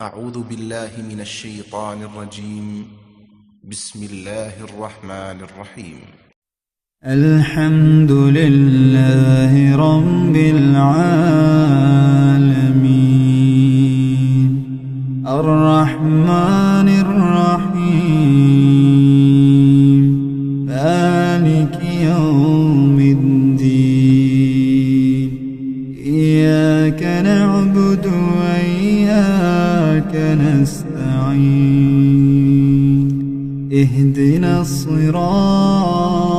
أعوذ بالله من الشيطان الرجيم. بسم الله الرحمن الرحيم. الحمد لله رب العالمين الرحمن الرحيم مالك يوم الدين إياك نعبد وإياك نستعين اهدنا الصراط